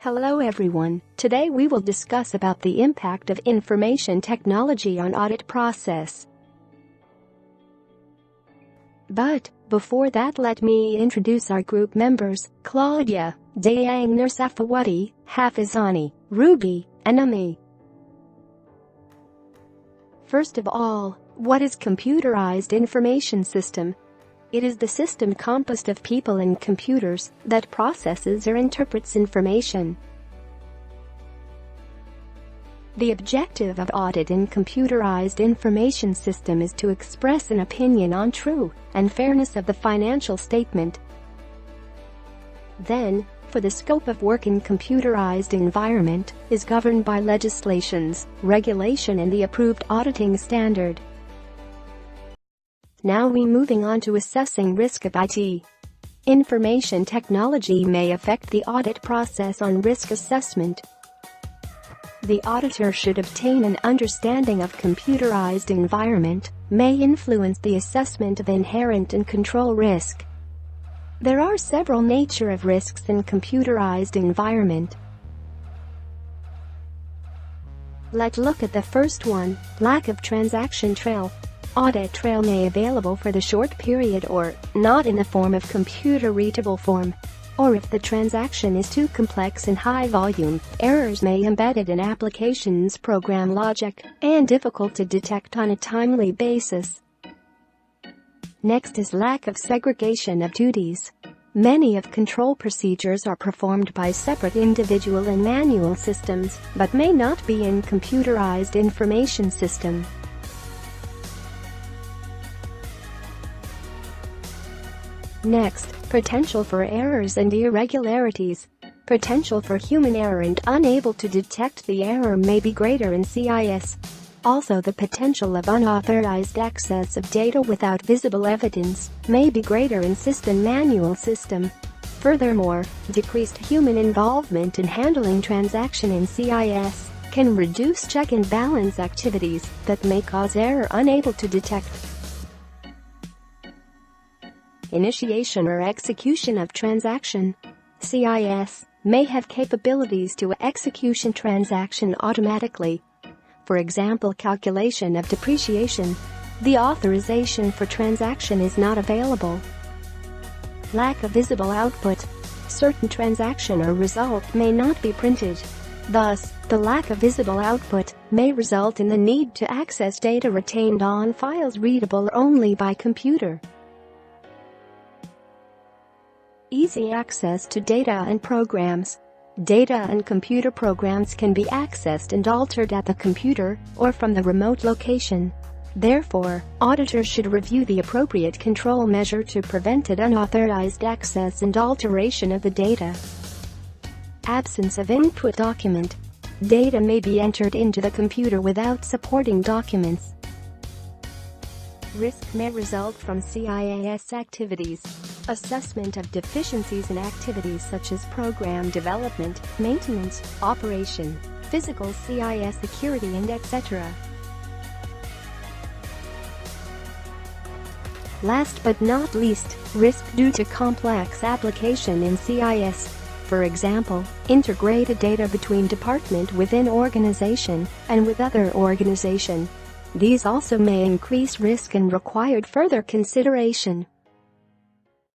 Hello everyone, today we will discuss about the impact of information technology on audit process. But, before that, let me introduce our group members, Claudia, Dayang Nursafawati, Hafizani, Ruby, and Ami. First of all, what is computerized information system? It is the system composed of people and computers that processes or interprets information. The objective of audit in computerized information system is to express an opinion on true and fairness of the financial statement. Then, for the scope of work in computerized environment is governed by legislations, regulation and the approved auditing standard. Now we moving on to assessing risk of IT. Information technology may affect the audit process on risk assessment. The auditor should obtain an understanding of computerized environment, may influence the assessment of inherent and control risk. There are several nature of risks in computerized environment. Let's look at the first one, lack of transaction trail. Audit trail may available for the short period or not in the form of computer-readable form. Or if the transaction is too complex and high volume, errors may embedded in application's program logic and difficult to detect on a timely basis. Next is lack of segregation of duties. Many of control procedures are performed by separate individual and manual systems, but may not be in computerized information system. Next, potential for errors and irregularities. Potential for human error and unable to detect the error may be greater in CIS. Also, the potential of unauthorized access of data without visible evidence may be greater in system manual system. Furthermore, decreased human involvement in handling transaction in CIS can reduce check and balance activities that may cause error unable to detect. Initiation or execution of transaction. CIS may have capabilities to execution transaction automatically. For example, calculation of depreciation. The authorization for transaction is not available. Lack of visible output. Certain transaction or result may not be printed. Thus, the lack of visible output may result in the need to access data retained on files readable only by computer. Easy access to data and programs. Data and computer programs can be accessed and altered at the computer or from the remote location. Therefore, auditors should review the appropriate control measure to prevent unauthorized access and alteration of the data. Absence of input document. Data may be entered into the computer without supporting documents. Risk may result from CIS activities. Assessment of deficiencies in activities such as program development, maintenance, operation, physical CIS security and etc. Last but not least, risk due to complex application in CIS. For example, integrated data between department within organization and with other organization. These also may increase risk and required further consideration.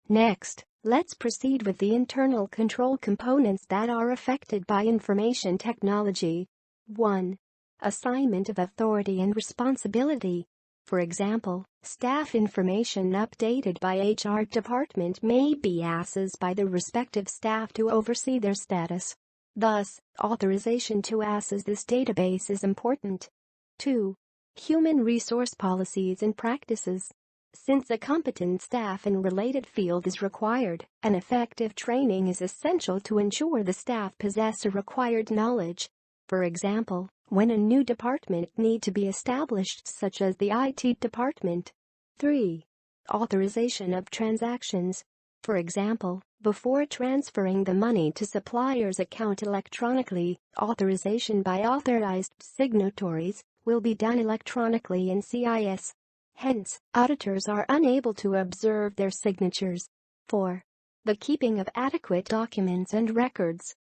Next, let's proceed with the internal control components that are affected by information technology. 1. Assignment of authority and responsibility. For example, staff information updated by HR department may be asked by the respective staff to oversee their status. Thus, authorization to access this database is important. 2. Human resource policies and practices. Since a competent staff in related field is required, an effective training is essential to ensure the staff possess the required knowledge. For example, when a new department need to be established such as the IT department. 3. Authorization of transactions. For example, before transferring the money to supplier's account electronically, authorization by authorized signatories will be done electronically in CIS. Hence, auditors are unable to observe their signatures. 4. The keeping of adequate documents and records.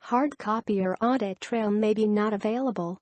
Hard copy or audit trail may be not available.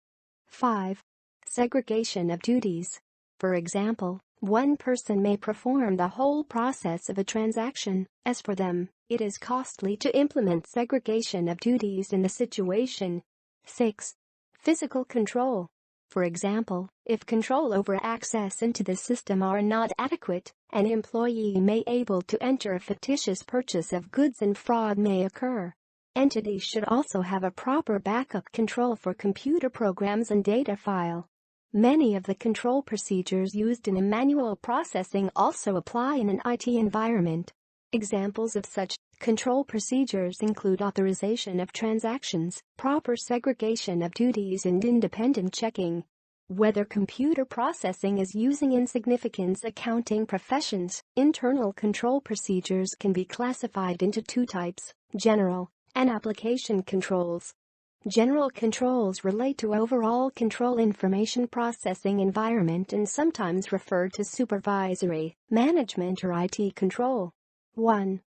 5. Segregation of duties. For example, one person may perform the whole process of a transaction. As for them, it is costly to implement segregation of duties in the situation. 6. Physical control. For example, if control over access into the system are not adequate, an employee may be able to enter a fictitious purchase of goods and fraud may occur. Entities should also have a proper backup control for computer programs and data file. Many of the control procedures used in a manual processing also apply in an IT environment. Examples of such control procedures include authorization of transactions, proper segregation of duties, and independent checking. Whether computer processing is using insignificance accounting professions, internal control procedures can be classified into two types: general and application controls. General controls relate to overall control information processing environment and sometimes referred to supervisory, management or IT control. 1.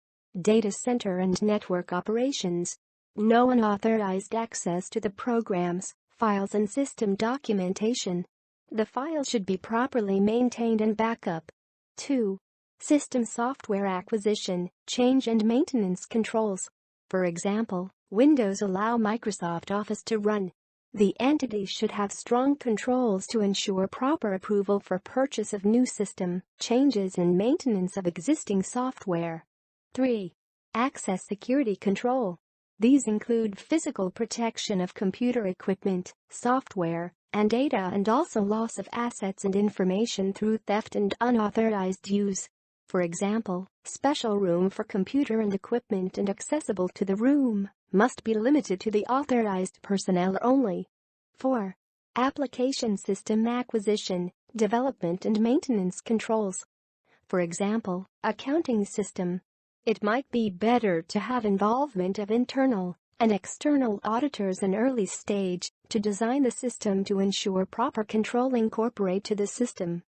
Data center and network operations. No unauthorized access to the programs, files and system documentation. The file should be properly maintained and backup. 2. System software acquisition, change and maintenance controls. For example, Windows allow Microsoft Office to run. The entity should have strong controls to ensure proper approval for purchase of new system, changes and maintenance of existing software. 3. Access security control. These include physical protection of computer equipment, software, and data, and also loss of assets and information through theft and unauthorized use. For example, special room for computer and equipment and accessible to the room must be limited to the authorized personnel only. 4. Application system acquisition, development and maintenance controls. For example, accounting system. It might be better to have involvement of internal and external auditors in early stage to design the system to ensure proper control incorporate to the system.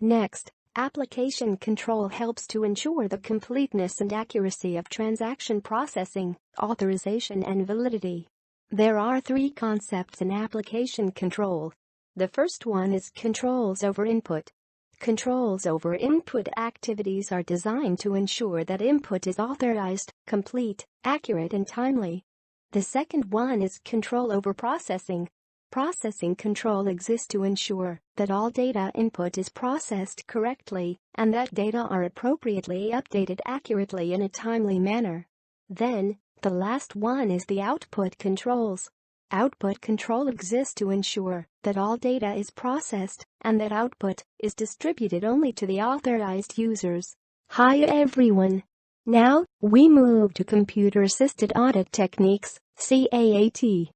Next, application control helps to ensure the completeness and accuracy of transaction processing, authorization and validity. There are three concepts in application control. The first one is controls over input. Controls over input activities are designed to ensure that input is authorized, complete, accurate and timely. The second one is control over processing. Processing control exists to ensure that all data input is processed correctly and that data are appropriately updated accurately in a timely manner. Then, the last one is the output controls. Output control exists to ensure that all data is processed and that output is distributed only to the authorized users. Hi everyone! Now, we move to computer-assisted audit techniques, CAAT.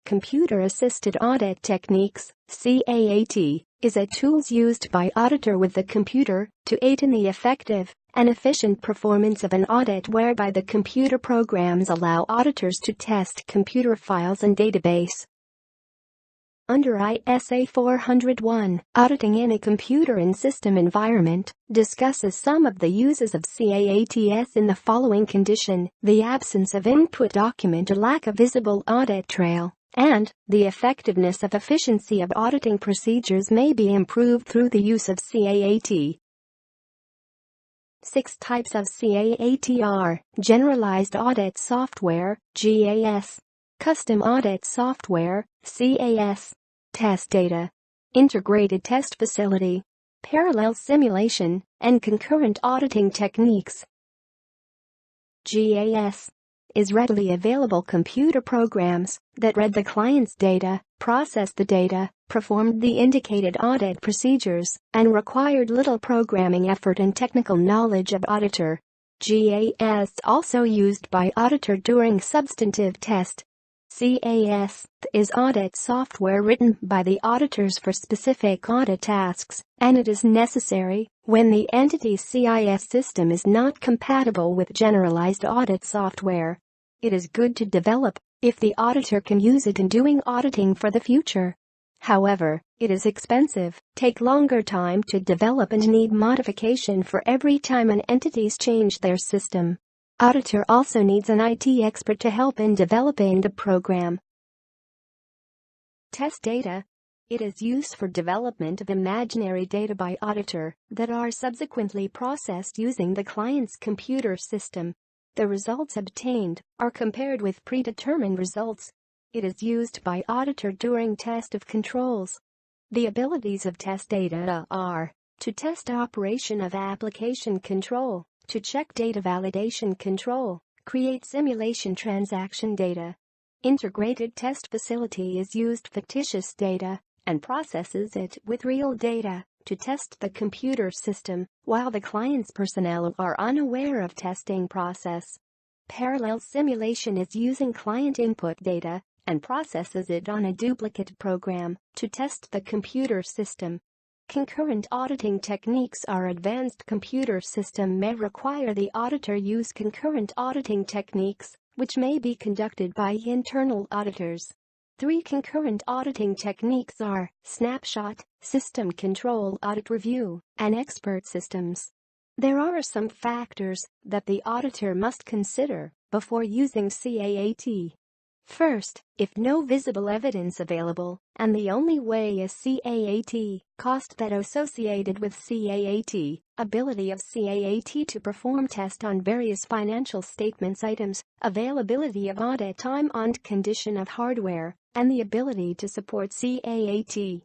Computer-assisted audit techniques, CAAT, is a tool used by auditor with the computer to aid in the effective and efficient performance of an audit whereby the computer programs allow auditors to test computer files and database. Under ISA 401, auditing in a computer and system environment discusses some of the uses of CAATs in the following condition: the absence of input document, a lack of visible audit trail, and the effectiveness of efficiency of auditing procedures may be improved through the use of CAAT. 6 types of CAAT are: Generalized Audit Software, GAS; Custom Audit Software, CAS; Test Data; Integrated Test Facility; Parallel Simulation, and Concurrent Auditing Techniques. GAS is readily available computer programs that read the client's data, processed the data, performed the indicated audit procedures, and required little programming effort and technical knowledge of auditor. GAS also used by auditor during substantive test. CAS is audit software written by the auditors for specific audit tasks, and it is necessary when the entity's CIS system is not compatible with generalized audit software. It is good to develop if the auditor can use it in doing auditing for the future. However, it is expensive, take longer time to develop and need modification for every time an entity's change their system. Auditor also needs an IT expert to help in developing the program. Test data. It is used for development of imaginary data by auditor that are subsequently processed using the client's computer system. The results obtained are compared with predetermined results. It is used by auditor during test of controls. The abilities of test data are to test operation of application control, to check data validation control, create simulation transaction data. Integrated test facility is used fictitious data and processes it with real data to test the computer system while the client's personnel are unaware of testing process. Parallel simulation is using client input data and processes it on a duplicate program to test the computer system. Concurrent auditing techniques are advanced computer system may require the auditor use concurrent auditing techniques, which may be conducted by internal auditors. 3 concurrent auditing techniques are snapshot, system control audit review, and expert systems. There are some factors that the auditor must consider before using CAAT. First, if no visible evidence available, and the only way is CAAT, cost that associated with CAAT, ability of CAAT to perform test on various financial statements items, availability of audit time and condition of hardware, and the ability to support CAAT.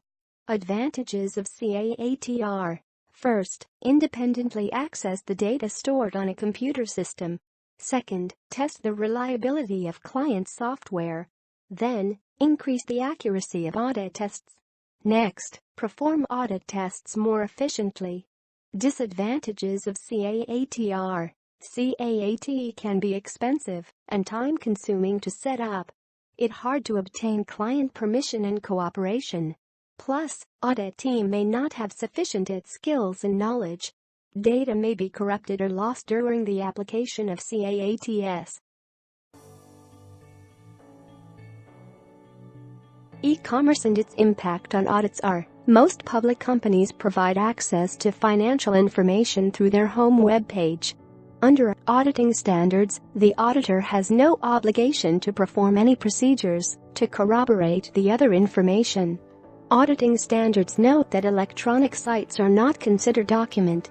Advantages of CAAT are: first, independently access the data stored on a computer system. Second, test the reliability of client software. Then, increase the accuracy of audit tests. Next, perform audit tests more efficiently. Disadvantages of CAAT are: CAAT can be expensive and time-consuming to set up. It's hard to obtain client permission and cooperation. Plus, audit team may not have sufficient skills and knowledge. Data may be corrupted or lost during the application of CAATs. E-commerce and its impact on audits are: most public companies provide access to financial information through their home web page. Under auditing standards, the auditor has no obligation to perform any procedures to corroborate the other information. Auditing standards note that electronic sites are not considered document